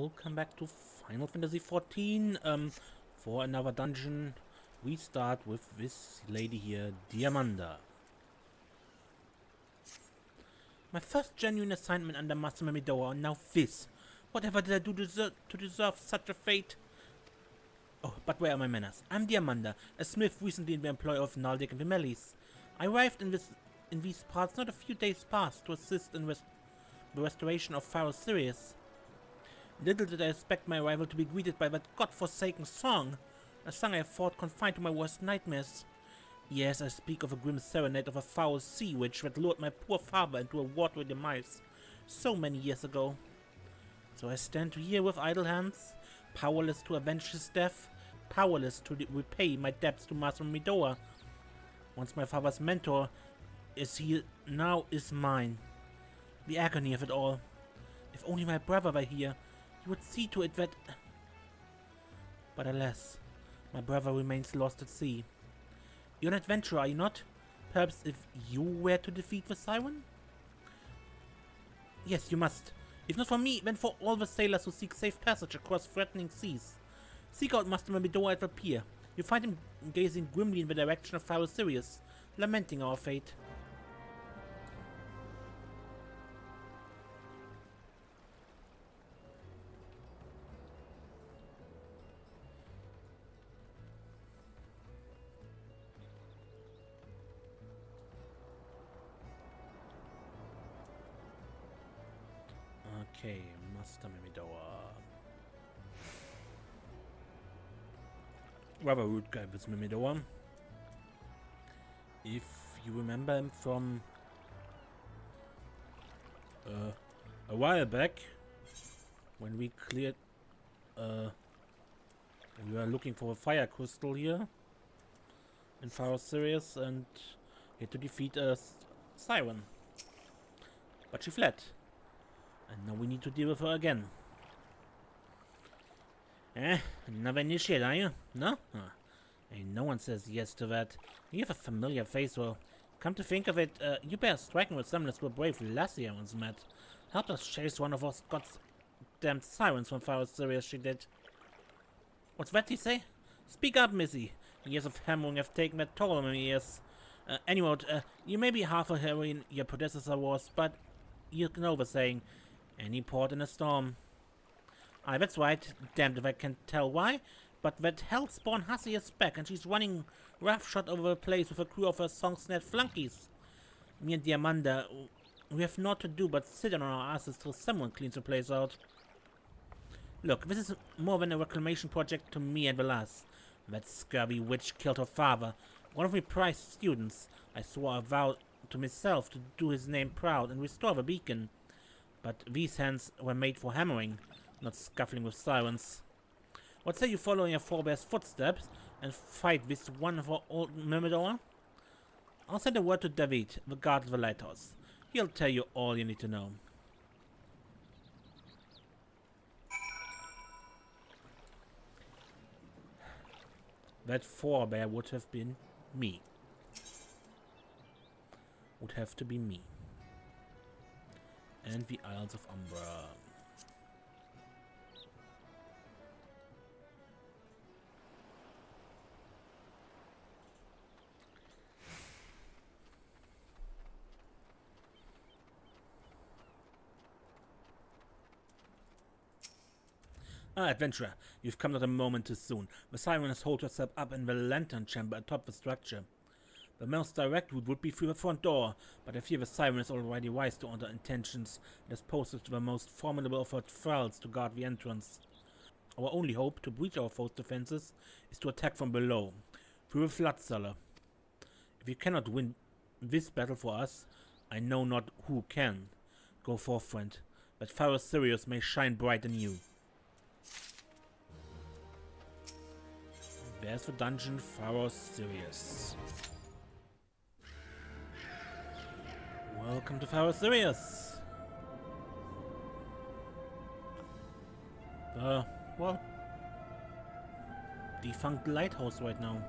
welcome back to Final Fantasy XIV. For another dungeon, we start with this lady here, Diamanda. My first genuine assignment under Master Mimidoa, and now this. Whatever did I do to deserve such a fate? Oh, but where are my manners? I'm Diamanda, a smith recently in the employ of Naldic and Vimelis. I arrived in these parts not a few days past to assist in the restoration of Pharos Sirius. Little did I expect my arrival to be greeted by that godforsaken song, a song I thought confined to my worst nightmares. Yes, I speak of a grim serenade of a foul sea witch that lured my poor father into a watery demise so many years ago. So I stand here with idle hands, powerless to avenge his death, powerless to repay my debts to Master Midoa. Once my father's mentor now is mine. The agony of it all. If only my brother were here, he would see to it that... But alas, my brother remains lost at sea. You're an adventurer, are you not? Perhaps if you were to defeat the Siren? Yes, you must. If not for me, then for all the sailors who seek safe passage across threatening seas. Seek out Master Mimidoa at the pier. You'll find him gazing grimly in the direction of Pharos Sirius, lamenting our fate. Okay, Master Mimidoa. Rather rude guy with Mimidoa. If you remember him from a while back, when we cleared, we were looking for a fire crystal here in Pharos Sirius and had to defeat a Siren, but she fled. And now we need to deal with her again. Another initiate, are you? No? Huh. Hey, no one says yes to that. You have a familiar face, well. Come to think of it, you bear a striking resemblance to a brave lassie I once met. Helped us chase one of those goddamn sirens from Pharos Sirius, she did. What's that you say? Speak up, missy. Years of hammering have taken their toll on my ears. Anyway, you may be half a heroine your predecessor was, but you know the saying. Any port in a storm. Aye, that's right. Damned if I can't tell why. But that hell-spawn hussy is back, and she's running roughshod over the place with a crew of her song-snare flunkies. Me and Diamanda, we have naught to do but sit on our asses till someone cleans the place out. Look, this is more than a reclamation project to me and the lass. That scurvy witch killed her father, one of my prized students. I swore a vow to myself to do his name proud and restore the beacon. But these hands were made for hammering, not scuffling with sirens. What say you follow in your forebear's footsteps and fight this one of our old Mimidoa? I'll send a word to David, the guard of the lighthouse. He'll tell you all you need to know. That forebear would have been me. Would have to be me. And the Isles of Umbra. Ah, adventurer, you've come not a moment too soon. The Siren has holed herself up in the lantern chamber atop the structure. The most direct route would be through the front door, but I fear the Siren is already wise to our intentions and has posted the most formidable of her thralls to guard the entrance. Our only hope to breach our foe's defenses is to attack from below, through the flood cellar. If you cannot win this battle for us, I know not who can. Go forth, friend, that Pharos Sirius may shine bright in you. There's the dungeon Pharos Sirius. Welcome to Pharos Sirius. Well, defunct lighthouse right now.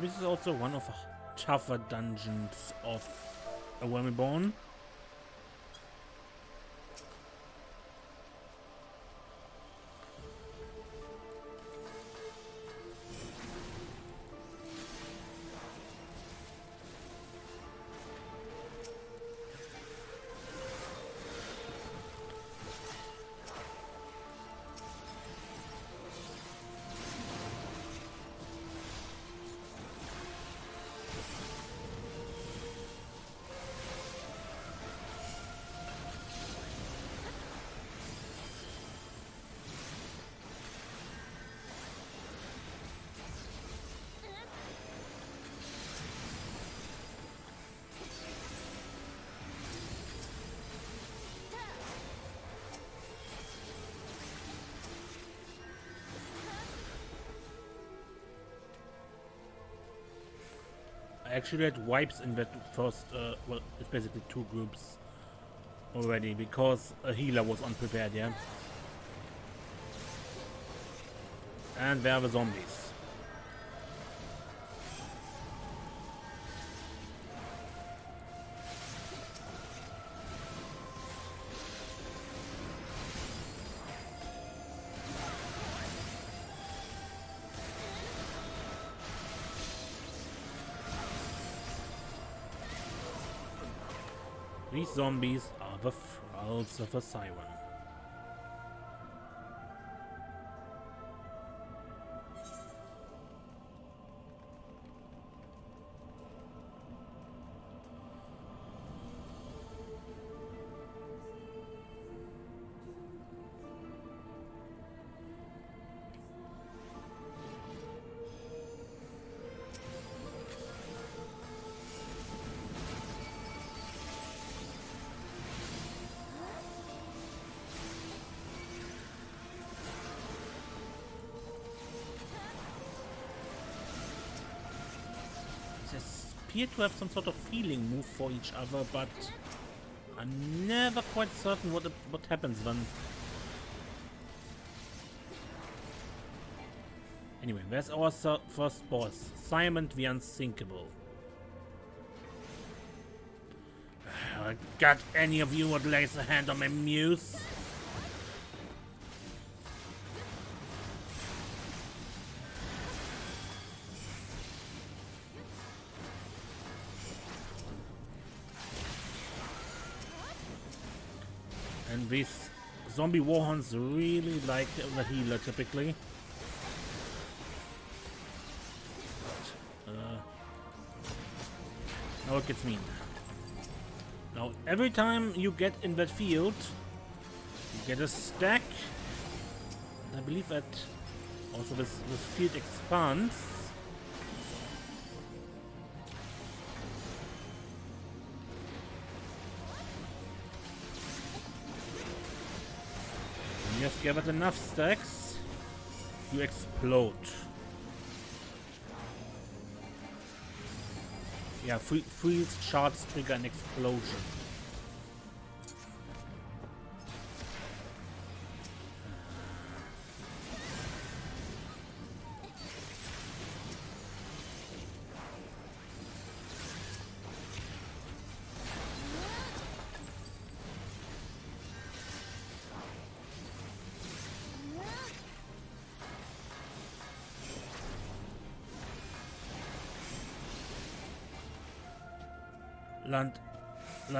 This is also one of the tougher dungeons of A Realm Reborn. I actually had wipes in that first, well, it's basically two groups already, because a healer was unprepared, yeah? And there are the zombies. These zombies are the thralls of a Siren. Appear to have some sort of healing move for each other, but I'm never quite certain what happens then. Anyway, there's our first boss, Simon the Unsinkable. Got any of you what lays a hand on my muse? And these zombie warhorns really like the healer typically. Now it gets mean. Now every time you get in that field, you get a stack. I believe that also this field expands. Just give it enough stacks, you explode. Yeah, freeze shards trigger an explosion.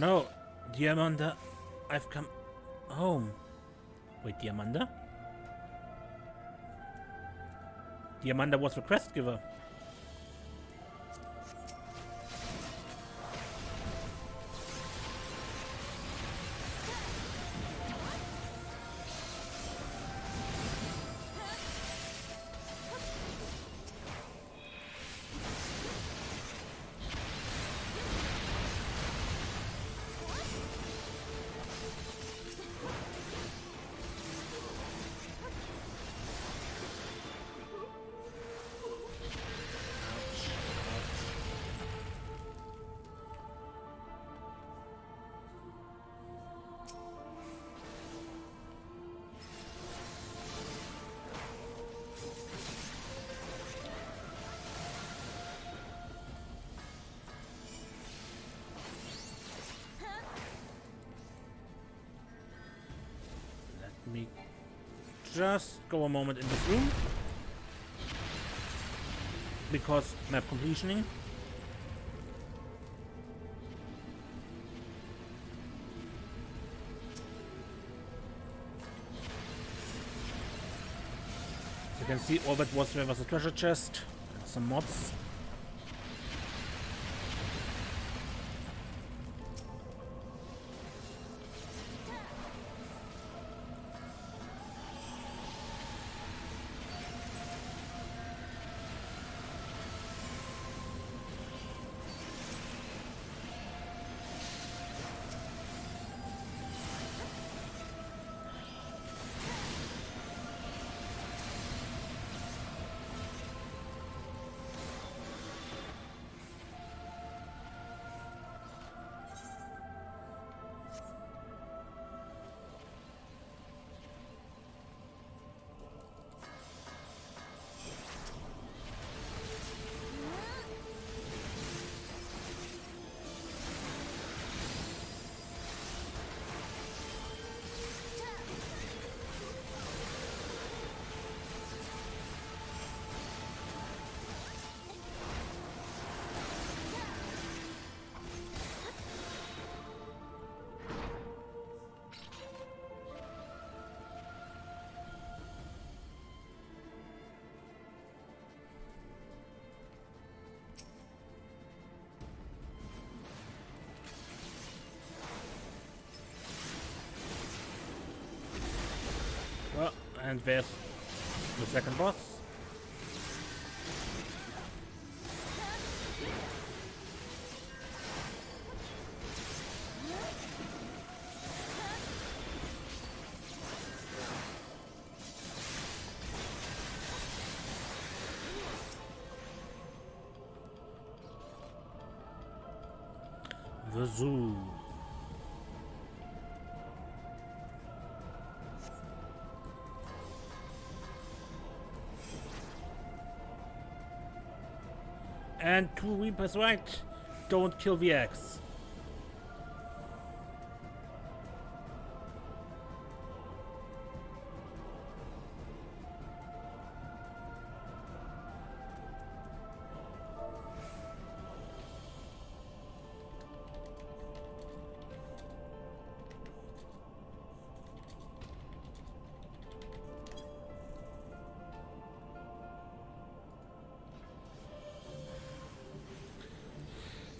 No, Diamanda, I've come home. Wait, Diamanda? Diamanda was the quest giver. just go a moment in this room. Because map completioning. As you can see, all that was there was a treasure chest and some mods. Well, and there's the second boss. The zoo. And Two Reapers right, don't kill the X.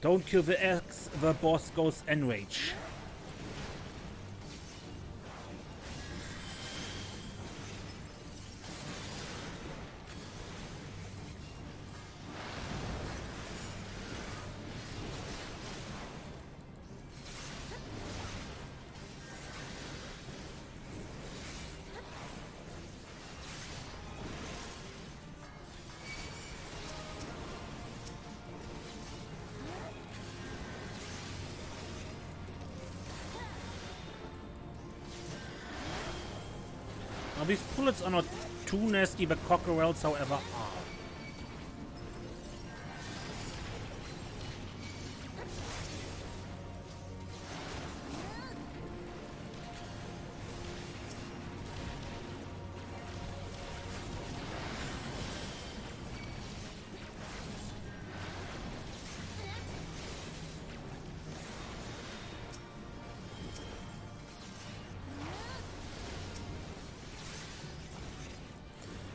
Don't kill the X, the boss goes enrage. Now these bullets are not too nasty, but cockerels, however, are.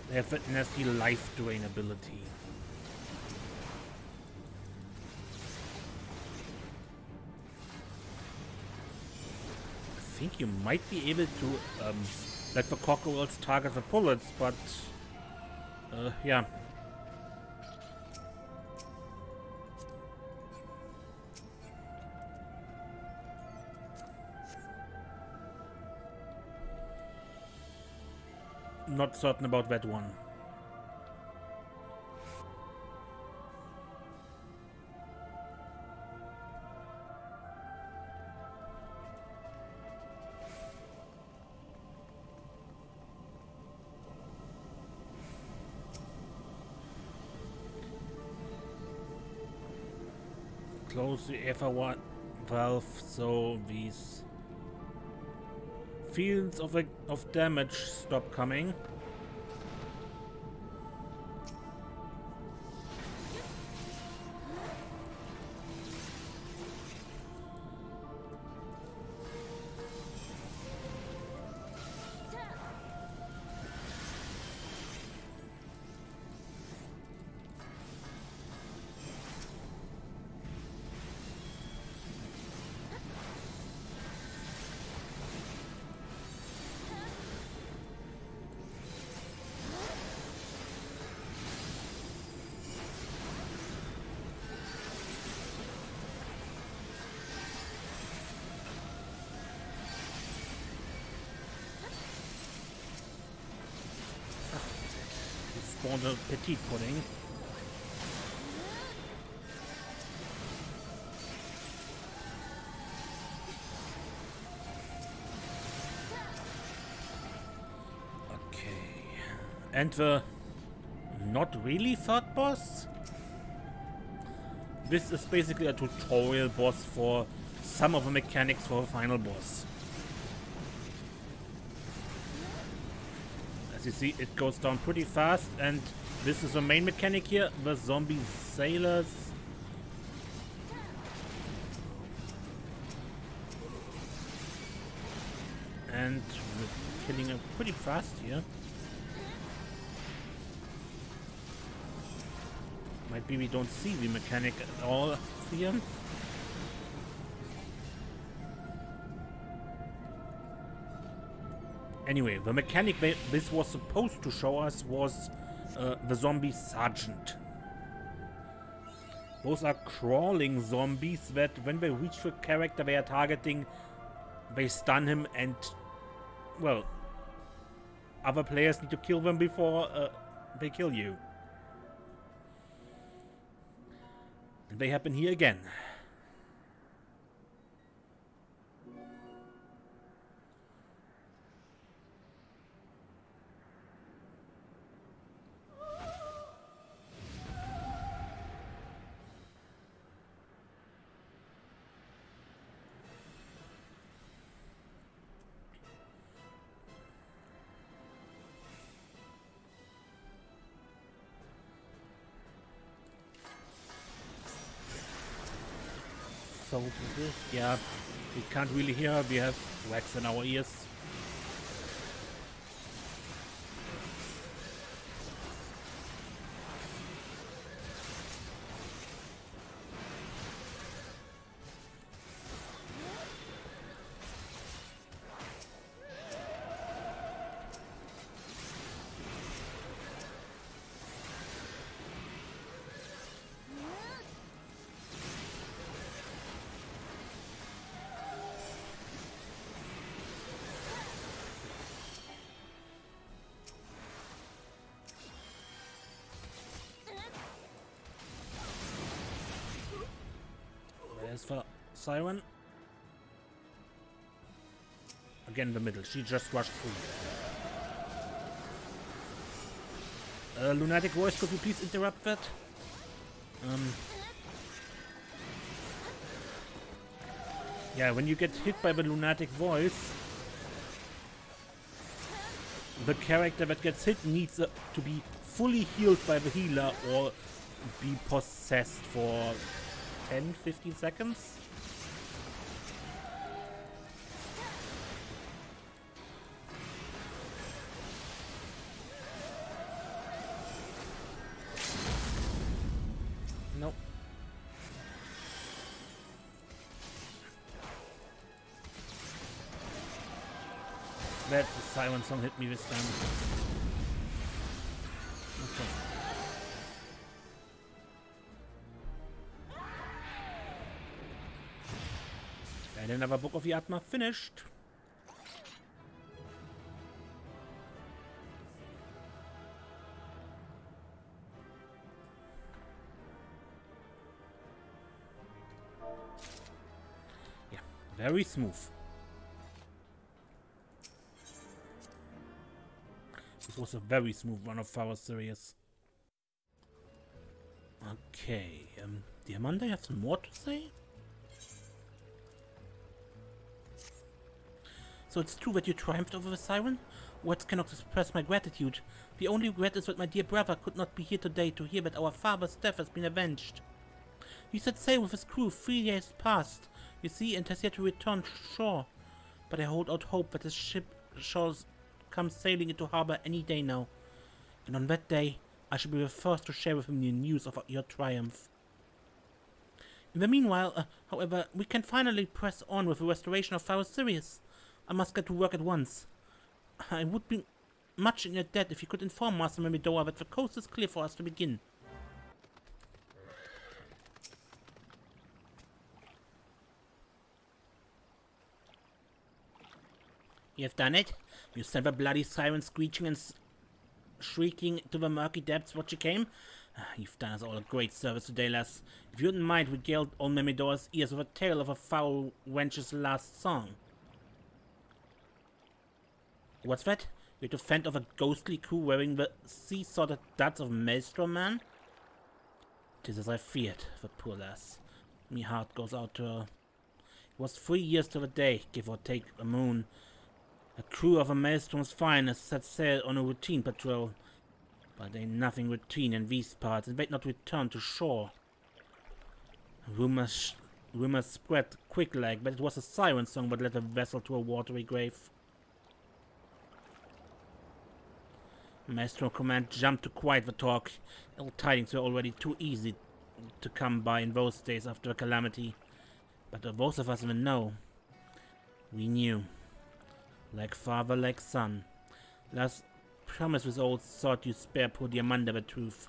They have that nasty life drain ability. I think you might be able to let the cockerels target the bullets, but yeah. Not certain about that one. Close the FR1 valve so these Fields of damage stop coming. Spawned a petite pudding. Okay. And the not really third boss? This is basically a tutorial boss for some of the mechanics for the final boss. As you see, it goes down pretty fast, and this is the main mechanic here, the zombie sailors. And we're killing them pretty fast here. Might be we don't see the mechanic at all here. Anyway, the mechanic this was supposed to show us was the zombie sergeant. Those are crawling zombies that when they reach the character they are targeting, they stun him and, well, other players need to kill them before they kill you. And they happen here again. So this, yeah, we can't really hear. We have wax in our ears. There's for Siren. Again in the middle. She just rushed through. Lunatic voice, could you please interrupt that? Yeah, when you get hit by the lunatic voice, the character that gets hit needs to be fully healed by the healer or be possessed for 10-15 seconds. Nope. That the Siren song hit me this time. Okay. And another Book of the Atma finished. Yeah, very smooth. This was a very smooth one of Pharos Sirius. Okay, Diamante has more to say? So it's true that you triumphed over the Siren? Words cannot express my gratitude. The only regret is that my dear brother could not be here today to hear that our father's death has been avenged. He set sail with his crew 3 years past, you see, and has yet to return to shore. But I hold out hope that his ship shall come sailing into harbor any day now. And on that day, I shall be the first to share with him the news of your triumph. In the meanwhile, however, we can finally press on with the restoration of Pharos Sirius. I must get to work at once. I would be much in your debt if you could inform Master Mimidoa that the coast is clear for us to begin. You've done it? You sent the bloody siren screeching and shrieking to the murky depths what you came? You've done us all a great service today, lass. If you wouldn't mind, we regaled old Mimidoa's ears with a tale of a foul wench's last song. What's that? You're to fend off a ghostly crew wearing the sea-sorted duds of Maelstrom Man? 'Tis as I feared, the poor lass. Me heart goes out to her. It was 3 years to the day, give or take a moon. A crew of a Maelstrom's finest set sail on a routine patrol. But ain't nothing routine in these parts, and they'd not return to shore. Rumors spread quick like, but it was a siren song that led the vessel to a watery grave. Maestro Command jumped to quiet the talk. Ill tidings were already too easy to come by in those days after a calamity. But those of us in the know, we knew. Like father, like son. Last promise with old sword you spare poor Diamanda the truth.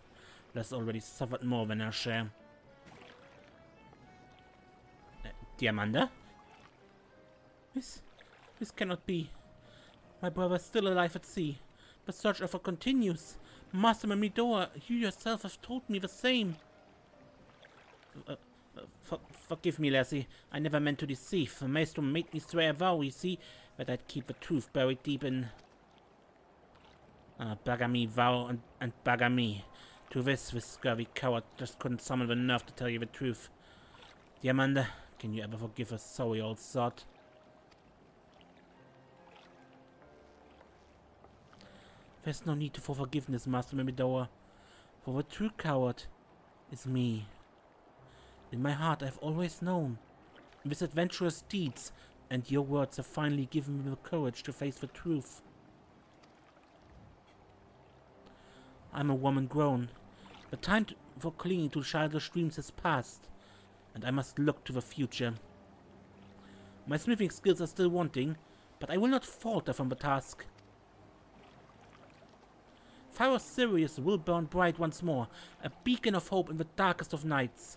Last already suffered more than her share. Diamanda? This cannot be. My brother is still alive at sea. The search effort continues. Master Mimidoa, you yourself have told me the same. Forgive me, lassie. I never meant to deceive. The maestro made me swear a vow, you see, that I'd keep the truth buried deep in... bugger me, vow, and bugger me. To this scurvy coward just couldn't summon the nerve to tell you the truth. Diamanda, can you ever forgive a sorry old sod? There's no need for forgiveness, Master Mimidoa, for the true coward is me. In my heart I've always known. With adventurous deeds, and your words have finally given me the courage to face the truth. I'm a woman grown. The time for clinging to childish dreams has passed, and I must look to the future. My smithing skills are still wanting, but I will not falter from the task. Pharos Sirius will burn bright once more, a beacon of hope in the darkest of nights.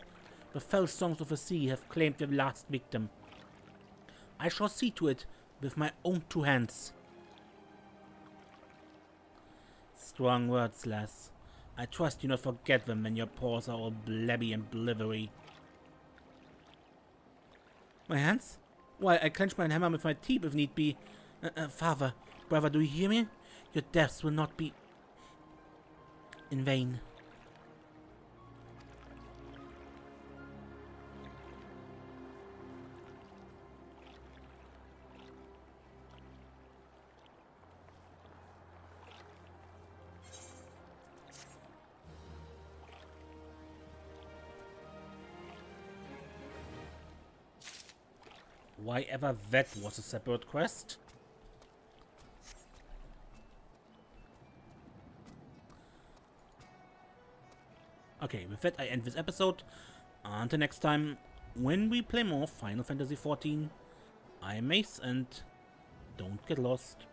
The fell songs of the sea have claimed their last victim. I shall see to it with my own 2 hands. Strong words, lass. I trust you not forget them when your paws are all blabby and blithery. My hands? Why, I clench my hammer with my teeth if need be. Father, brother, do you hear me? Your deaths will not be in vain. Why ever that was a separate quest? Okay, with that I end this episode. Until next time, when we play more Final Fantasy XIV, I am Mace, and don't get lost.